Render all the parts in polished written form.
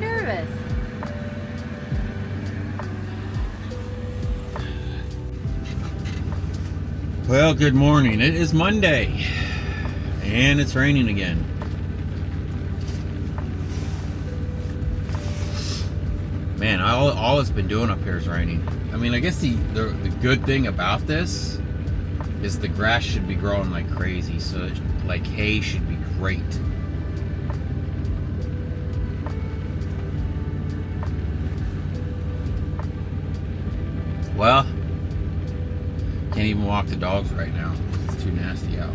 nervous? Well, good morning. It is Monday, and it's raining again. Man, all it's been doing up here is raining. I mean, I guess the good thing about this is the grass should be growing like crazy, so like hay should be great. Well, can't even walk the dogs right now. It's too nasty out.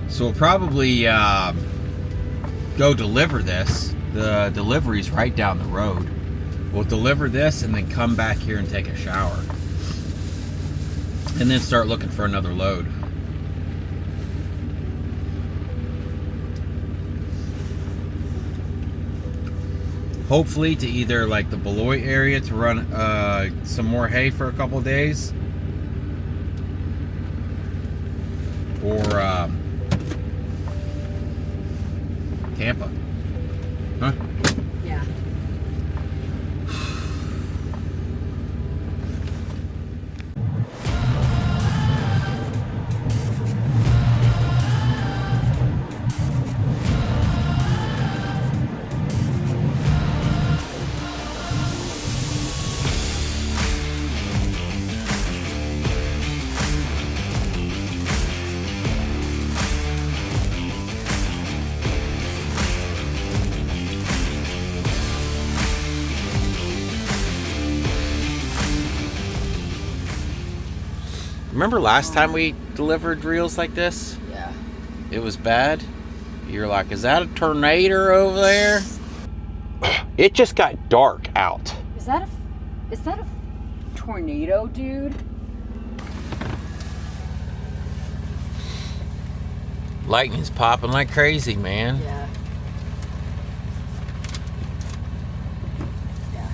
So we'll probably go deliver this. The delivery's right down the road. We'll deliver this and then come back here and take a shower. And then start looking for another load. Hopefully to either like the Beloit area to run some more hay for a couple days. Or Tampa. Huh? Yeah. Remember last time we delivered reels like this? Yeah. It was bad. You're like, is that a tornado over there? It just got dark out. Is that a tornado, dude? Lightning's popping like crazy, man. Yeah. Yeah.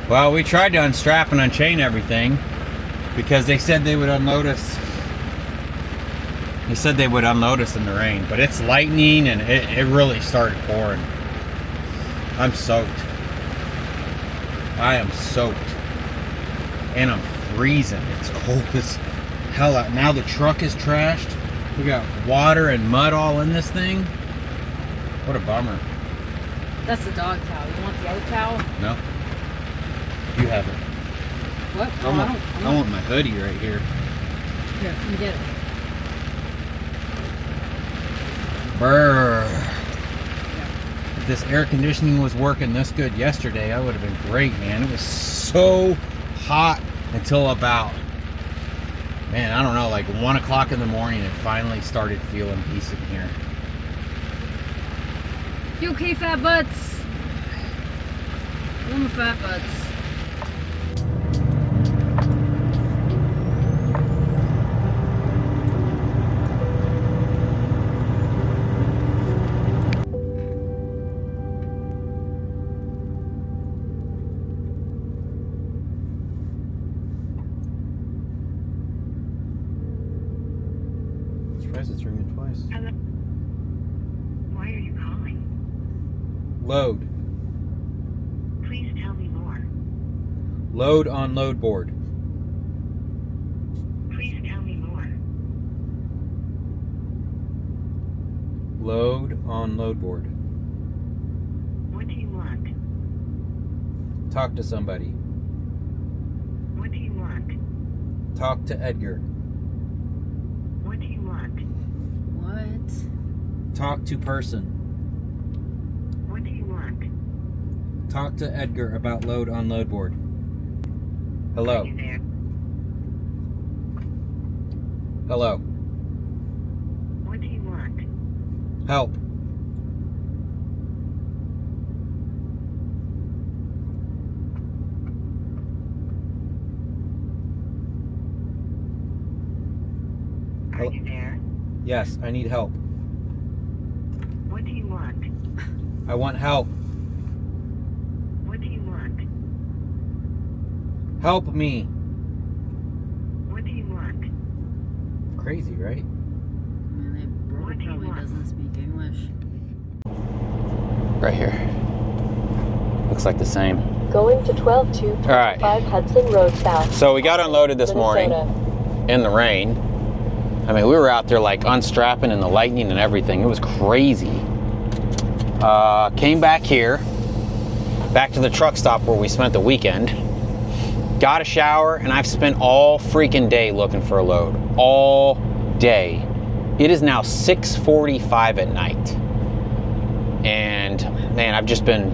Well, we tried to unstrap and unchain everything because they said they would unload us. They said they would unload us in the rain, but it's lightning and it really started pouring. I'm soaked. I am soaked. And I'm freezing. It's cold as hell out. Now the truck is trashed. We got water and mud all in this thing. What a bummer. That's the dog towel. You want the other towel? No? You have it. What? Oh, I want my hoodie right here. Here, let me get it. Brr. If this air conditioning was working this good yesterday, I would have been great, man. It was so hot until about, man, I don't know, like 1 o'clock in the morning. It finally started feeling decent here. You okay, fat butts? Woman, fat butts. Surprised it's ringing twice. Hello. Why are you calling? Load. Please tell me more. Load on load board. Please tell me more. Load on load board. What do you want? Talk to somebody. What do you want? Talk to Edgar. What do you want? What? Talk to person. What do you want? Talk to Edgar about load on load board. Hello. Are you there? Hello. What do you want? Help. Are you there? Yes, I need help. What do you want? I want help. What do you want? Help me. What do you want? Crazy, right? What do you Probably want? doesn't speak English. Right here. Looks like the same. Going to 12225 All right. Hudson Road South. So we got unloaded this morning Minnesota. in the rain. I mean, we were out there like unstrapping in the lightning and everything. It was crazy. Came back here, back to the truck stop where we spent the weekend. Got a shower, and I've spent all freaking day looking for a load. All day. It is now 6:45 at night. And man, I've just been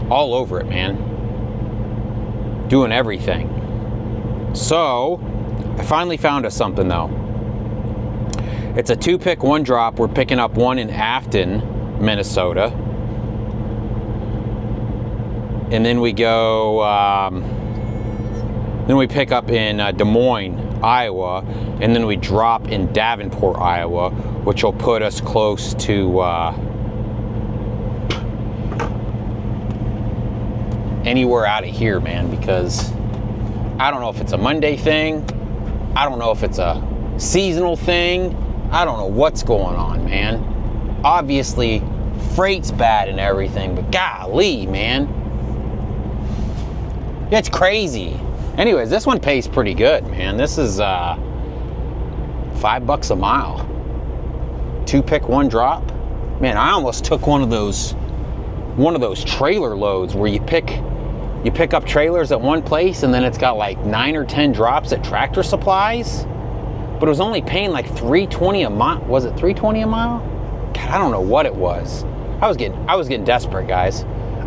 all over it, man. Doing everything. So, I finally found us something though. It's a 2-pick, 1 drop. We're picking up one in Afton, Minnesota. And then we go, then we pick up in Des Moines, Iowa. And then we drop in Davenport, Iowa, which will put us close to anywhere out of here, man, because I don't know if it's a Monday thing. I don't know if it's a seasonal thing. I don't know what's going on, man. Obviously, freight's bad and everything, but golly, man. It's crazy. Anyways, this one pays pretty good, man. This is $5 a mile. 2-pick, 1 drop. Man, I almost took one of those trailer loads where you pick up trailers at one place and then it's got like 9 or 10 drops at Tractor Supplies. But it was only paying like $3.20 a mile. Was it $3.20 a mile? God, I don't know what it was. I was getting desperate, guys.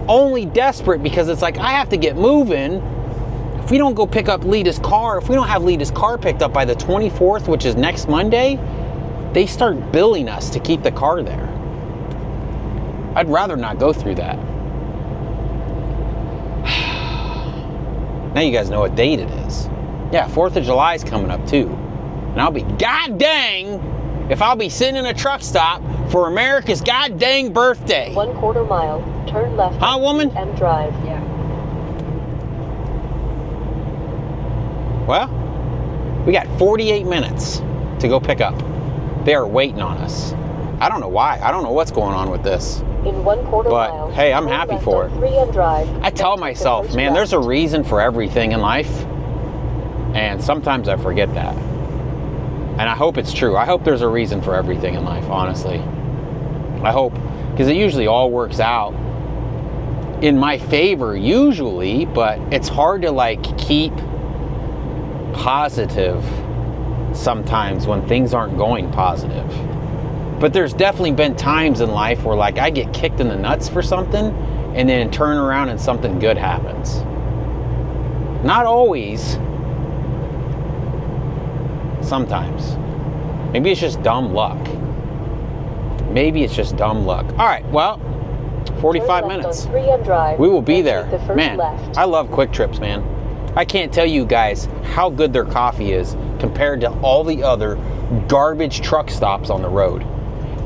Only desperate because it's like I have to get moving. If we don't go pick up Lita's car, if we don't have Lita's car picked up by the 24th, which is next Monday, they start billing us to keep the car there. I'd rather not go through that. Now you guys know what date it is. Yeah, 4th of July is coming up too. And I'll be god dang if I'll be sitting in a truck stop for America's god dang birthday. 1/4 mile, turn left. Huh, woman? M Drive. Yeah. Well, we got 48 minutes to go pick up. They are waiting on us. I don't know why. I don't know what's going on with this. In 1/4 But, mile. hey, I'm turn happy left for on it. 3M Drive. I tell Then take the myself, first man, left. there's a reason for everything in life. And sometimes I forget that. And I hope it's true. I hope there's a reason for everything in life, honestly. I hope. Because it usually all works out in my favor, usually. But it's hard to, like, keep positive sometimes when things aren't going positive. But there's definitely been times in life where, like, I get kicked in the nuts for something and then turn around and something good happens. Not always. Sometimes. Maybe it's just dumb luck. Maybe it's just dumb luck. All right, well, 45 Turn left minutes. on 3M Drive. We will be Then there. take the first Man, left. I love Quick Trips, man. I can't tell you guys how good their coffee is compared to all the other garbage truck stops on the road.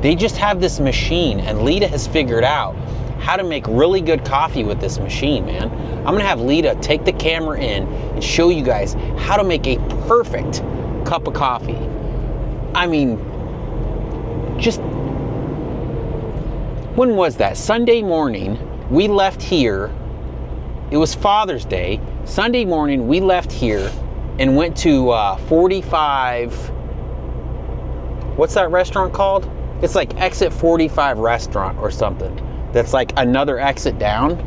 They just have this machine, and Lita has figured out how to make really good coffee with this machine, man. I'm gonna have Lita take the camera in and show you guys how to make a perfect cup of coffee. I mean, just, when was that? Sunday morning, we left here. It was Father's Day. Sunday morning, we left here and went to 45, what's that restaurant called? It's like Exit 45 restaurant or something. That's like another exit down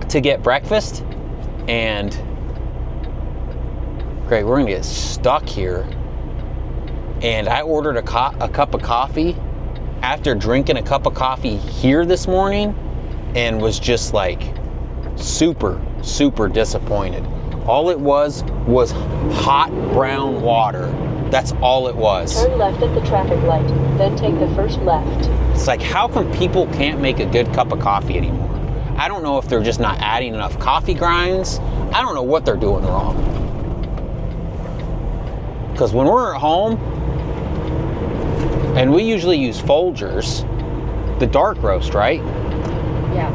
to get breakfast. And great, we're gonna get stuck here. And I ordered a cup of coffee after drinking a cup of coffee here this morning and was just like super, super disappointed. All it was hot brown water. That's all it was. Turn left at the traffic light, then take the first left. It's like, how come people can't make a good cup of coffee anymore? I don't know if they're just not adding enough coffee grinds. I don't know what they're doing wrong. Because when we're at home, and we usually use Folgers, the dark roast, right? Yeah.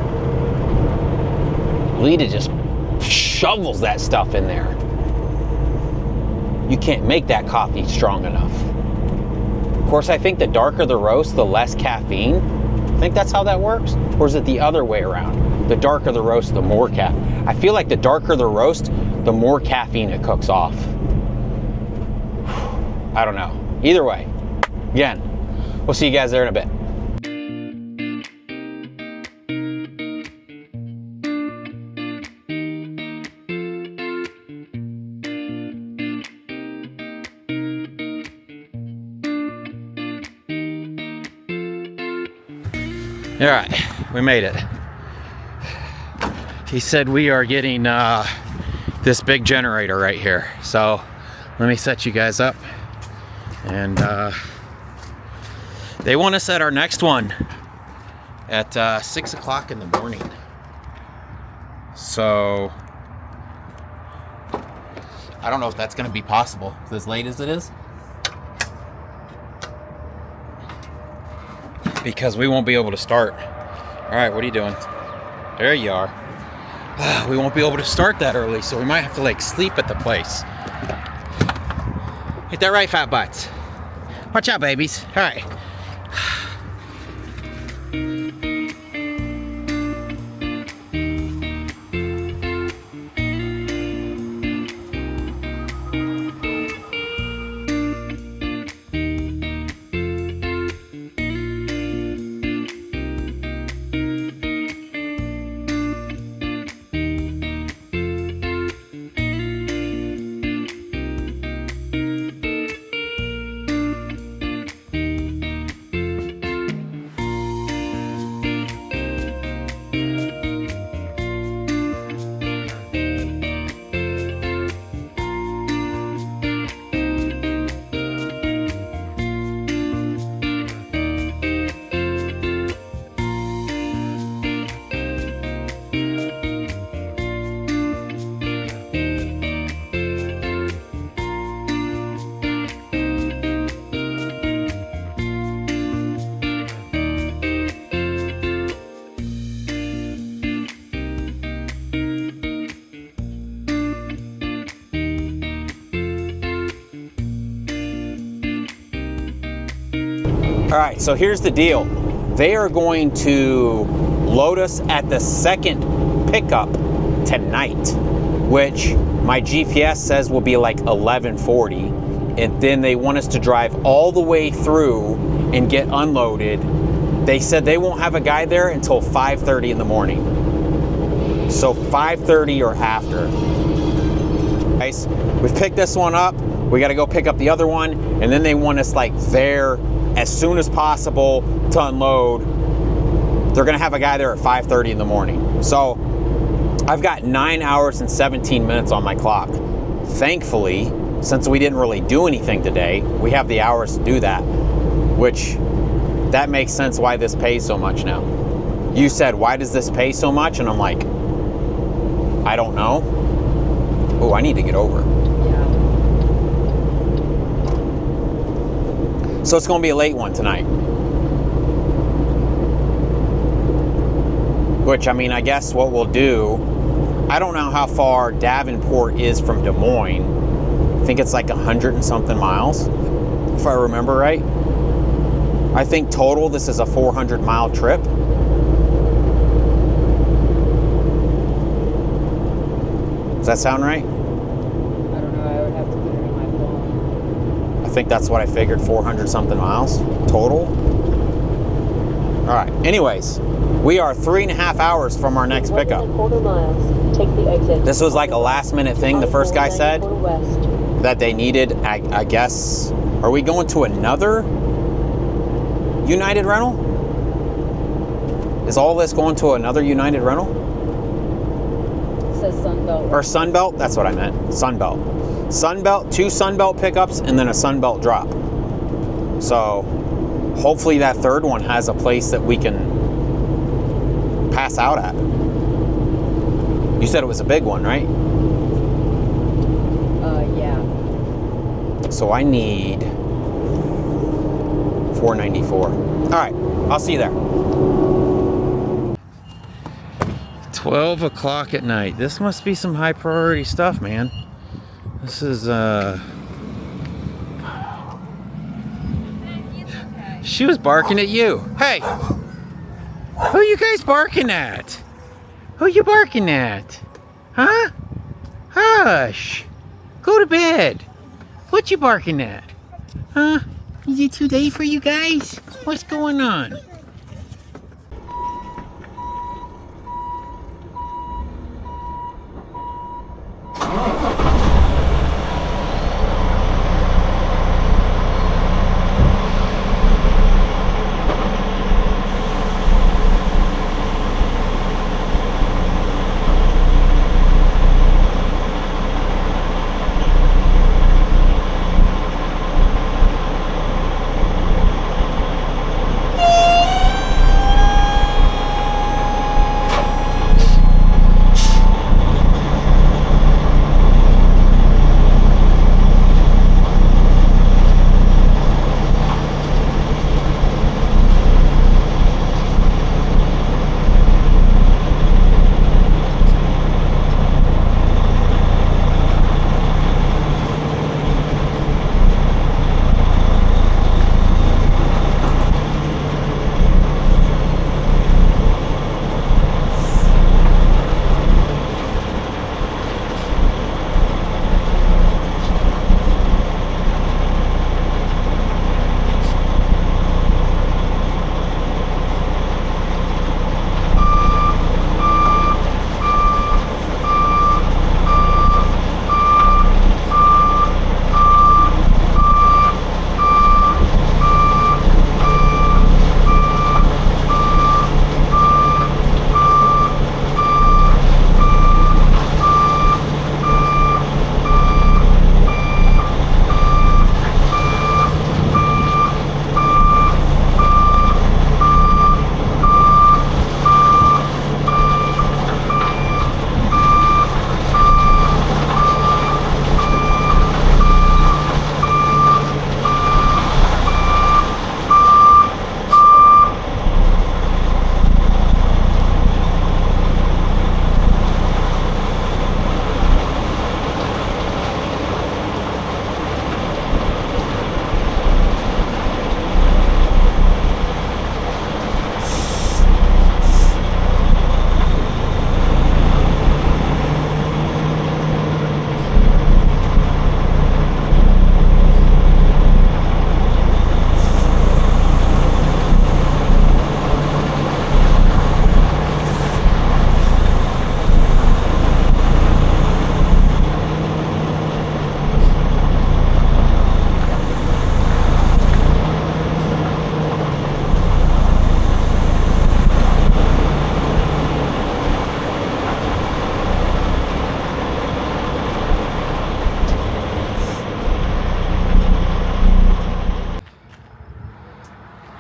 Lita just shovels that stuff in there. You can't make that coffee strong enough. Of course, I think the darker the roast, the less caffeine. I think that's how that works. Or is it the other way around? The darker the roast, the more caffeine. I feel like the darker the roast, the more caffeine it cooks off. I don't know. Either way, again, we'll see you guys there in a bit. All right, we made it. He said we are getting this big generator right here. So let me set you guys up. And they want us at our next one at 6 o'clock in the morning. So I don't know if that's gonna be possible as late as it is. Because we won't be able to start. All right, what are you doing? There you are. We won't be able to start that early, so we might have to like sleep at the place. Hit that right, fat butts. Watch out, babies. All right. All right, so here's the deal. They are going to load us at the second pickup tonight, which my GPS says will be like 11:40. And then they want us to drive all the way through and get unloaded. They said they won't have a guy there until 5:30 in the morning. So 5:30 or after. Guys, we've picked this one up. We got to go pick up the other one. And then they want us like there as soon as possible to unload. They're gonna have a guy there at 5:30 in the morning. So I've got 9 hours and 17 minutes on my clock. Thankfully, since we didn't really do anything today, we have the hours to do that, which that makes sense why this pays so much now. You said, why does this pay so much? And I'm like, I don't know. Oh, I need to get over. So it's gonna be a late one tonight. Which, I mean, I guess what we'll do, I don't know how far Davenport is from Des Moines. I think it's like 100 and something miles, if I remember right. I think total this is a 400-mile trip. Does that sound right? I don't know, I would have to put it in my phone. I think that's what I figured, 400 something miles total. All right, anyways, we are 3.5 hours from our next pickup. 1.25 miles. Take the exit. This was like a last minute thing the first guy said that they needed, I guess. Are we going to another United rental? Is all this going to another United rental? It says Sunbelt. Or Sunbelt? That's what I meant. Sunbelt. Sunbelt, 2 Sunbelt pickups, and then a Sunbelt drop. So hopefully that third one has a place that we can pass out at. You said it was a big one, right? Yeah. So I need 494. All right, I'll see you there. 12 o'clock at night. This must be some high priority stuff, man. This is, She was barking at you. Hey! Who you guys barking at? Who you barking at? Huh? Hush! Go to bed. What you barking at? Huh? Is it too late for you guys? What's going on?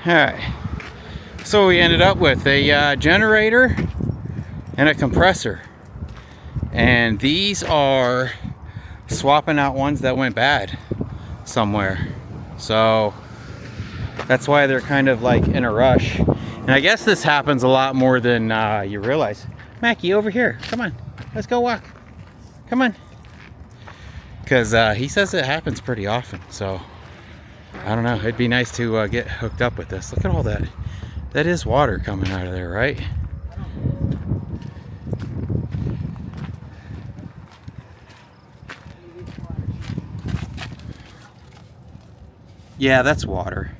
Alright, so we ended up with a generator and a compressor, and these are swapping out ones that went bad somewhere, so that's why they're kind of like in a rush. And I guess this happens a lot more than you realize. Mackie, over here, come on, let's go walk, come on, because he says it happens pretty often. So I don't know, it'd be nice to get hooked up with this. Look at all that. That is water coming out of there, right? Yeah, that's water.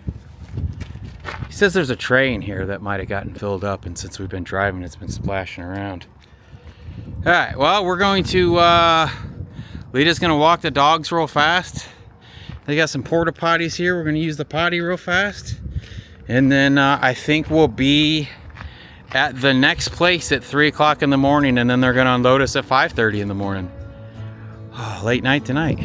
He says there's a tray in here that might have gotten filled up, and since we've been driving, it's been splashing around. All right, well, we're going to, Lita's gonna walk the dogs real fast. They got some porta potties here. We're gonna use the potty real fast. And then I think we'll be at the next place at 3 o'clock in the morning, and then they're gonna unload us at 5:30 in the morning. Oh, late night tonight.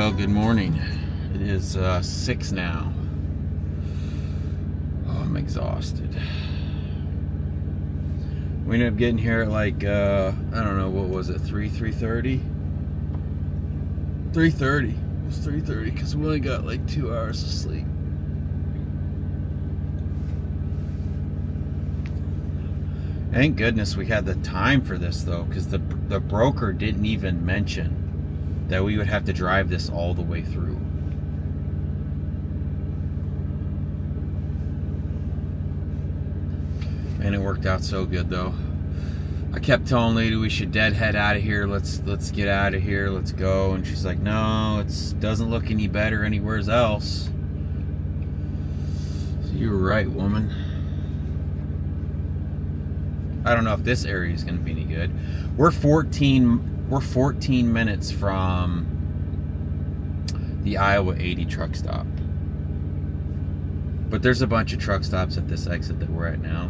Well, good morning. It is 6 now. Oh, I'm exhausted. We ended up getting here at like, I don't know, what was it, 3:30? 3:30. It was 3:30 because we only got like 2 hours of sleep. Thank goodness we had the time for this though, because the broker didn't even mention that we would have to drive this all the way through. And it worked out so good though. I kept telling lady we should deadhead out of here. Let's get out of here. Let's go. And she's like, no, it doesn't look any better anywhere else. So you were right, woman. I don't know if this area is going to be any good. We're 14 minutes from the Iowa 80 truck stop. But there's a bunch of truck stops at this exit that we're at now.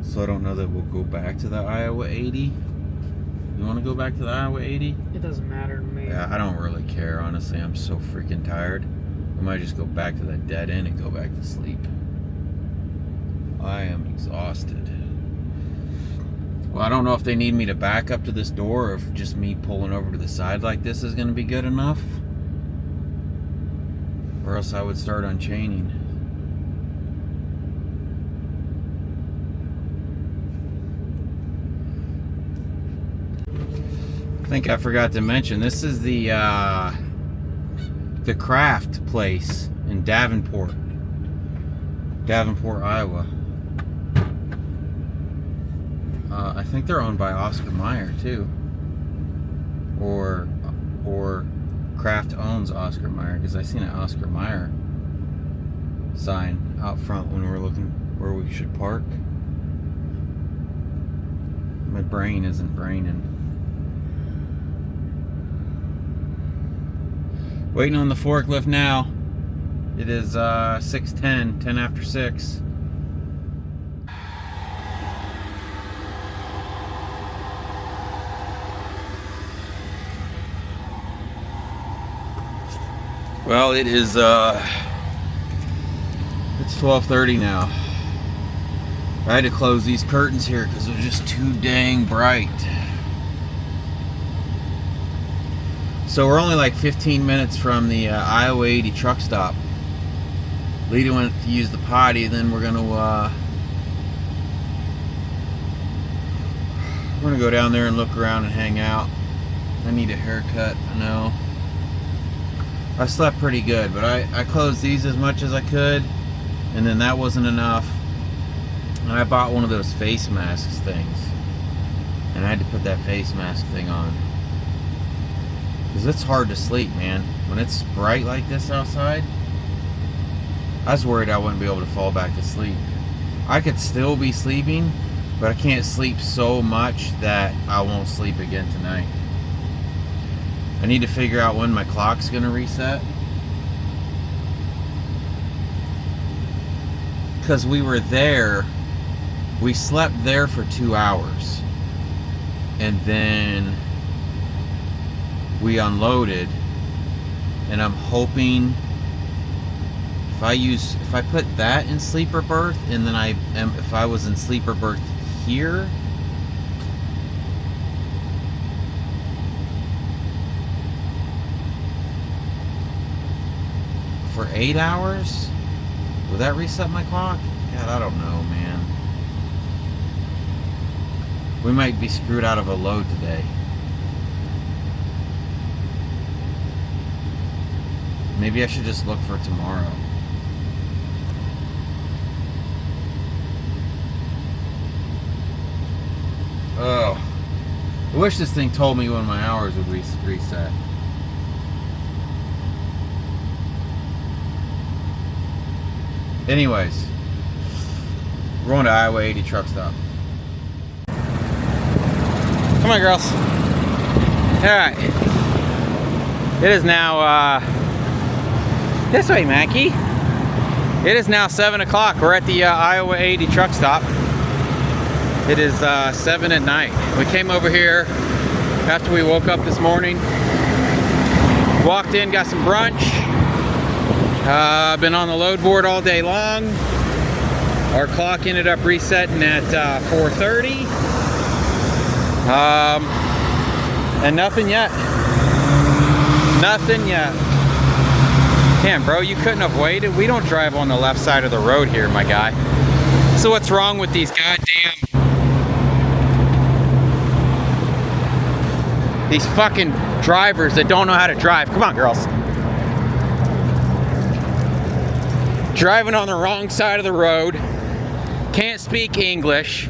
So I don't know that we'll go back to the Iowa 80. You want to go back to the Iowa 80? It doesn't matter to me. Yeah, I don't really care, honestly. I'm so freaking tired. I might just go back to that dead end and go back to sleep. I am exhausted. Well, I don't know if they need me to back up to this door or if just me pulling over to the side like this is going to be good enough. Or else I would start unchaining. I think I forgot to mention, this is the craft place in Davenport, Iowa. I think they're owned by Oscar Mayer too, or Kraft owns Oscar Mayer, because I seen an Oscar Mayer sign out front when we were looking where we should park. My brain isn't braining. Waiting on the forklift now. It is 6:10, 10 after 6. Well, it is it's 12:30 now. I had to close these curtains here because they're just too dang bright. So we're only like 15 minutes from the Iowa 80 truck stop. Lita went to use the potty, then we're gonna go down there and look around and hang out. I need a haircut, I know. I slept pretty good, but I closed these as much as I could, and then that wasn't enough. And I bought one of those face masks things, and I had to put that face mask thing on. Because it's hard to sleep, man. When it's bright like this outside, I was worried I wouldn't be able to fall back to sleep. I could still be sleeping, but I can't sleep so much that I won't sleep again tonight. I need to figure out when my clock's gonna reset. Because we were there, we slept there for 2 hours. And then we unloaded. And I'm hoping if I put that in sleeper berth, and then if I was in sleeper berth here, for 8 hours, will that reset my clock? God, I don't know, man. We might be screwed out of a load today. Maybe I should just look for tomorrow. Oh, I wish this thing told me when my hours would reset. Anyways, we're going to Iowa 80 truck stop. Come on, girls. Alright. It is now, this way, Mackie. It is now 7 o'clock. We're at the Iowa 80 truck stop. It is 7 at night. We came over here after we woke up this morning. Walked in, got some brunch. Been on the load board all day long. Our clock ended up resetting at 4:30. And nothing yet. Nothing yet. Damn, bro, you couldn't have waited. We don't drive on the left side of the road here, my guy. So what's wrong with these these fucking drivers that don't know how to drive? Come on, girls. Driving on the wrong side of the road. Can't speak English.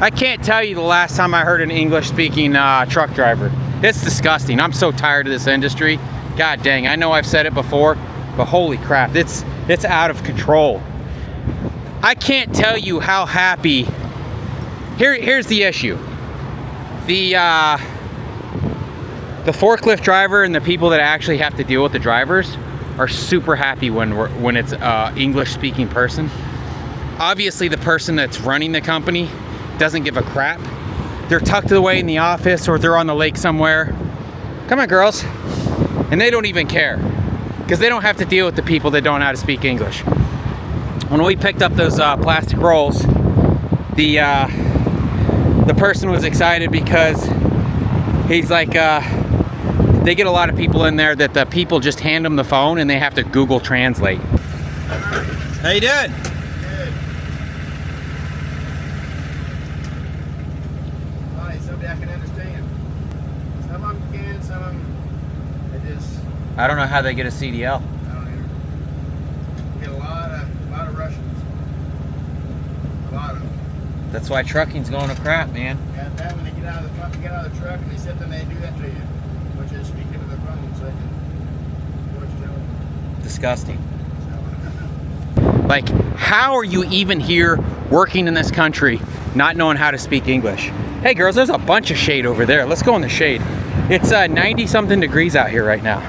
I can't tell you the last time I heard an English-speaking truck driver. It's disgusting. I'm so tired of this industry. God dang, I know I've said it before, but holy crap, it's out of control. I can't tell you how happy. Here's the issue. The forklift driver and the people that actually have to deal with the drivers are super happy when it's English-speaking person. Obviously, the person that's running the company doesn't give a crap. They're tucked away in the office or they're on the lake somewhere. Come on, girls. And they don't even care because they don't have to deal with the people that don't know how to speak English. When we picked up those plastic rolls, the person was excited because he's like, they get a lot of people in there that the people just hand them the phone and they have to Google Translate. How you doing? Good. Alright, somebody I can understand. Some of them can, some of them they just, I don't know how they get a CDL. I don't know. We get a lot of Russians. A lot of them. That's why trucking's going to crap, man. Got that when they get out of the truck and they sit there and they do that to you. Which is speaking to the phone so they can do what you tell them. Disgusting. Like, how are you even here working in this country not knowing how to speak English? Hey girls, there's a bunch of shade over there. Let's go in the shade. It's 90 something degrees out here right now.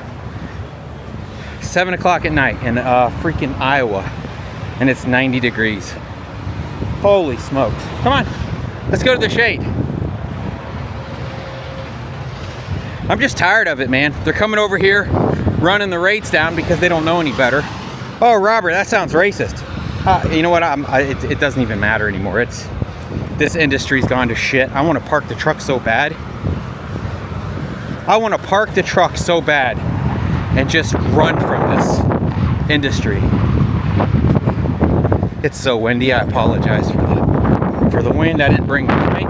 7 o'clock at night in freaking Iowa. And it's 90 degrees. Holy smokes. Come on, let's go to the shade. I'm just tired of it, man. They're coming over here, running the rates down because they don't know any better. Oh, Robert, that sounds racist. You know what? It doesn't even matter anymore. This industry's gone to shit. I want to park the truck so bad. I want to park the truck so bad and just run from this industry. It's so windy. I apologize for the wind. I didn't bring my mic.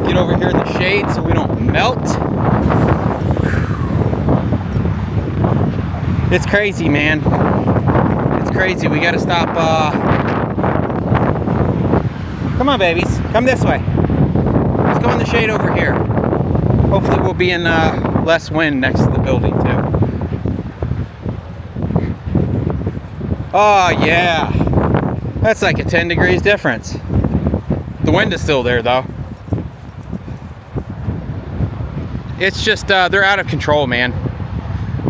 Get over here in the shade so we don't melt. It's crazy, man. It's crazy. We gotta stop. Come on, babies. Come this way. Let's go in the shade over here. Hopefully we'll be in less wind next to the building, too. Oh, yeah. That's like a 10 degrees difference. The wind is still there, though. It's just, they're out of control, man.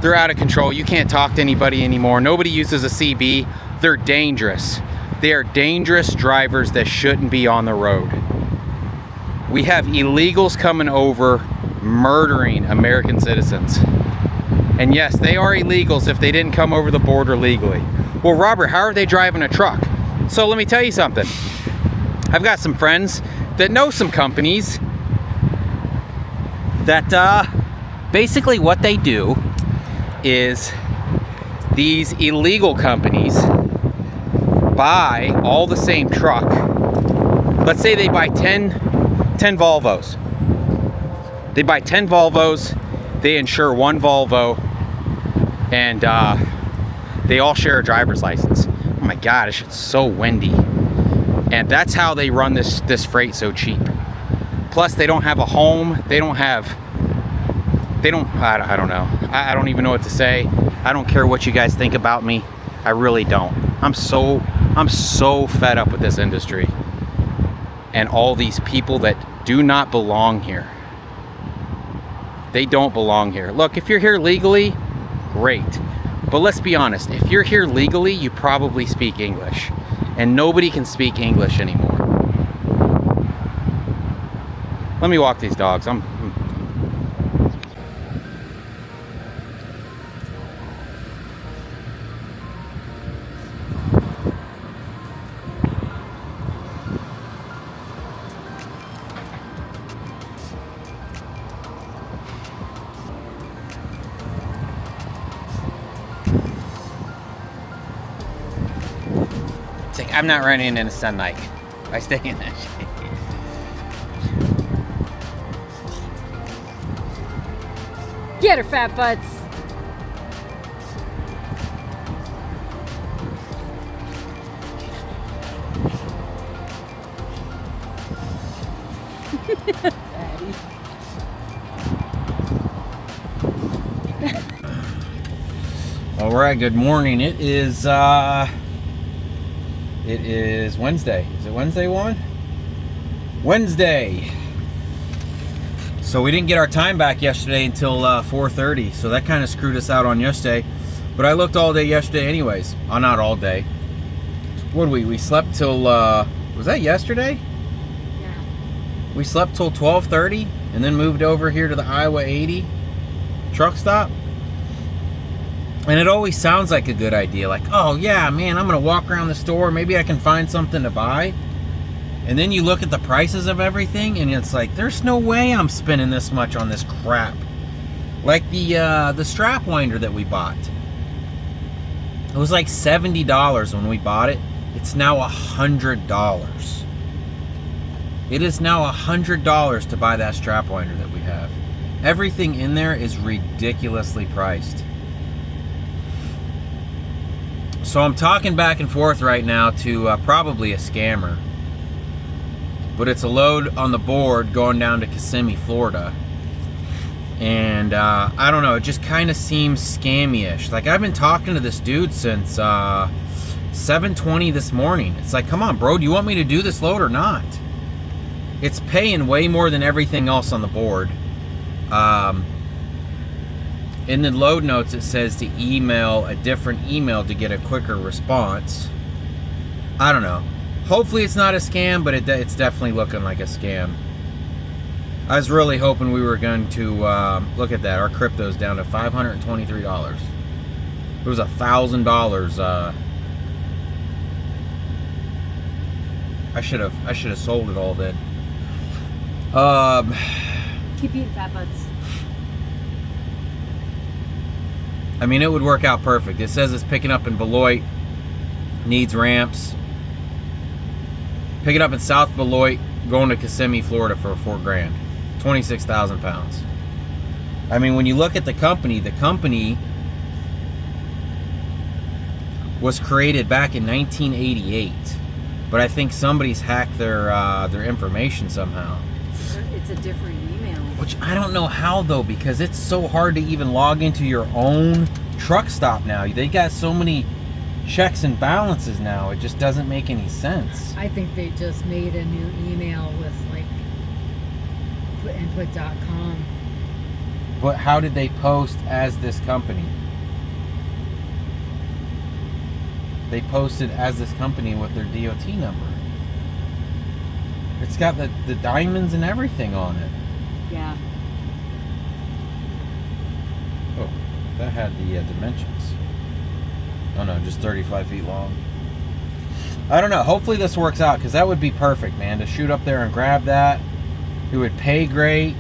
They're out of control. You can't talk to anybody anymore. Nobody uses a CB. They're dangerous. They are dangerous drivers that shouldn't be on the road. We have illegals coming over, murdering American citizens. And yes, they are illegals if they didn't come over the border legally. Well, Robert, how are they driving a truck? So let me tell you something. I've got some friends that know some companies that basically what they do is these illegal companies buy all the same truck. Let's say they buy 10 Volvos. They buy 10 Volvos, they insure one Volvo, and they all share a driver's license. Oh my God, it's so windy. And that's how they run this freight so cheap. Plus, they don't have a home. I don't know. I don't even know what to say. I don't care what you guys think about me. I really don't. I'm so fed up with this industry and all these people that do not belong here. They don't belong here. Look, if you're here legally, great. But let's be honest, if you're here legally, you probably speak English. And nobody can speak English anymore. Let me walk these dogs. I'm not running in the sunlight. I stay in that shade. Get her, fat butts. Daddy. All right, good morning. It is Wednesday. Is it Wednesday, woman? Wednesday. So we didn't get our time back yesterday until 4:30, so that kind of screwed us out on yesterday. But I looked all day yesterday anyways. Not all day. What did we slept till, was that yesterday? Yeah. We slept till 12:30 and then moved over here to the Iowa 80 truck stop. And it always sounds like a good idea. Like, oh yeah, man, I'm going to walk around the store. Maybe I can find something to buy. And then you look at the prices of everything and it's like, there's no way I'm spending this much on this crap. Like the strap winder that we bought. It was like $70 when we bought it. It's now $100. It is now $100 to buy that strap winder that we have. Everything in there is ridiculously priced. So I'm talking back and forth right now to probably a scammer. But it's a load on the board going down to Kissimmee, Florida. And I don't know, it just kind of seems scammy-ish. Like, I've been talking to this dude since 7:20 this morning. It's like, come on, bro, do you want me to do this load or not? It's paying way more than everything else on the board. In the load notes, it says to email a different email to get a quicker response. I don't know. Hopefully it's not a scam, but it's definitely looking like a scam. I was really hoping we were going to look at that. Our crypto's down to $523. It was $1,000. I should have sold it all then. Keep eating, fat butts. I mean, it would work out perfect. It says it's picking up in Beloit, needs ramps. Pick it up in South Beloit, going to Kissimmee, Florida for $4,000. 26,000 pounds. I mean, when you look at the company was created back in 1988. But I think somebody's hacked their information somehow. It's a different email. Which I don't know how though, because it's so hard to even log into your own truck stop now. They got so many checks and balances now. It just doesn't make any sense. I think they just made a new email with like input.com. But how did they post as this company? They posted as this company with their DOT number. It's got the diamonds and everything on it. Yeah. Oh, that had the dimensions. Oh no, just 35 feet long. I don't know. Hopefully this works out, because that would be perfect, man. To shoot up there and grab that. It would pay great.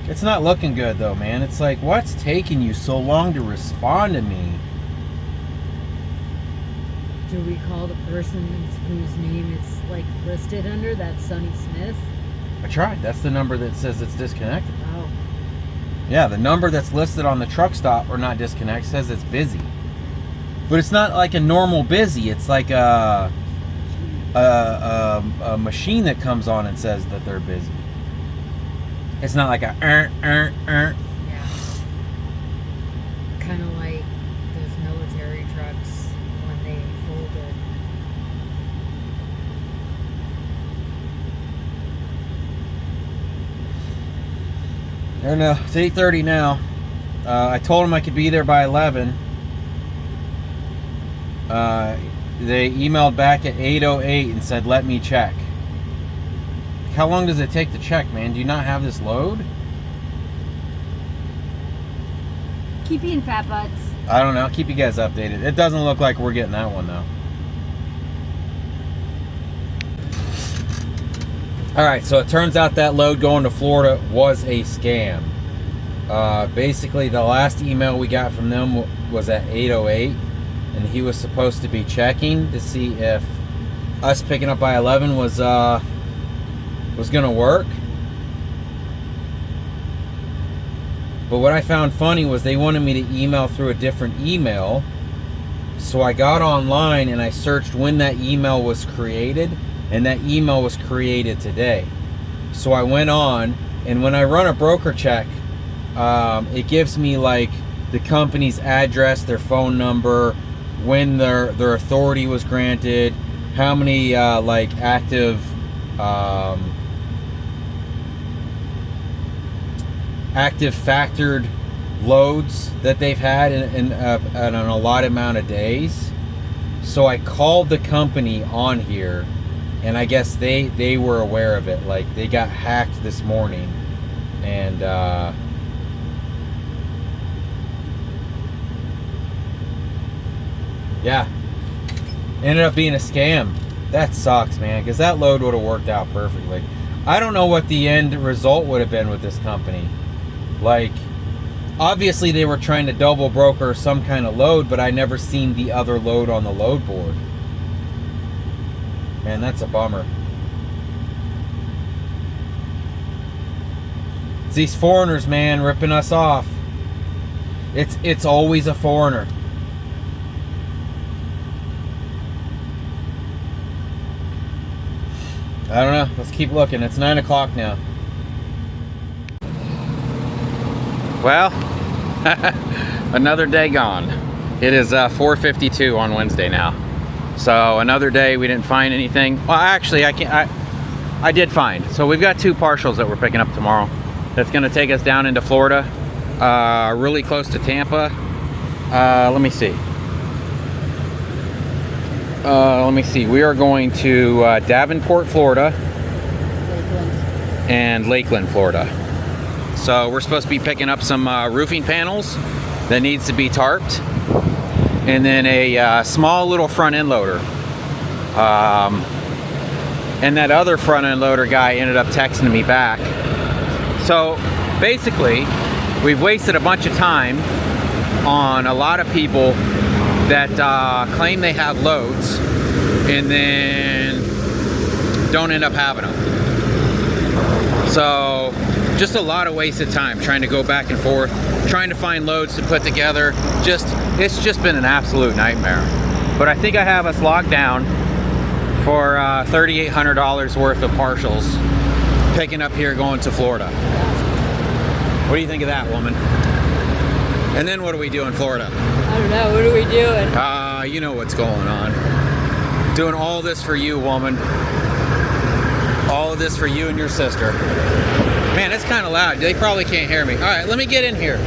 It's not looking good though, man. It's like, what's taking you so long to respond to me? Do we call the person whose name it's like listed under? That's Sonny Smith. I tried. That's the number that says it's disconnected. Oh. Yeah, the number that's listed on the truck stop, or not disconnect, says it's busy. But it's not like a normal busy. It's like a machine that comes on and says that they're busy. It's not like a Yeah. Kind of like those military trucks when they folded. I don't know. It's 8:30 now. I told them I could be there by 11. They emailed back at 8:08 and said, let me check. How long does it take to check, man? Do you not have this load? Keep eating, fat butts. I don't know. I'll keep you guys updated. It doesn't look like we're getting that one, though. All right, so it turns out that load going to Florida was a scam. Basically, the last email we got from them was at 8:08, and he was supposed to be checking to see if us picking up by 11 was gonna work. But what I found funny was they wanted me to email through a different email. So I got online and I searched when that email was created, and that email was created today. So I went on, and when I run a broker check, it gives me like the company's address, their phone number, when their authority was granted, how many like active factored loads that they've had in an allotted amount of days. So I called the company on here, and I guess they were aware of it. Like, they got hacked this morning, and yeah, ended up being a scam. That sucks, man, because that load would have worked out perfectly. I don't know what the end result would have been with this company. Like, obviously they were trying to double broker some kind of load, but I never seen the other load on the load board. Man, that's a bummer. It's these foreigners, man, ripping us off. It's always a foreigner. I don't know. Let's keep looking. It's 9 o'clock now. Well, another day gone. It is 4:52 on Wednesday now. So another day we didn't find anything. Well, actually, I did find. So we've got 2 partials that we're picking up tomorrow. That's going to take us down into Florida, really close to Tampa. Let me see. We are going to Davenport, Florida, and Lakeland, Florida. So we're supposed to be picking up some roofing panels that needs to be tarped, and then a small little front end loader. And that other front end loader guy ended up texting me back. So basically, we've wasted a bunch of time on a lot of people that claim they have loads and then don't end up having them. So just a lot of wasted time trying to go back and forth, trying to find loads to put together. It's just been an absolute nightmare. But I think I have us locked down for $3,800 worth of partials picking up here going to Florida. What do you think of that, woman? And then what do we do in Florida? I don't know. What are we doing? You know what's going on. Doing all this for you, woman. All of this for you and your sister. Man, it's kind of loud. They probably can't hear me. All right, let me get in here.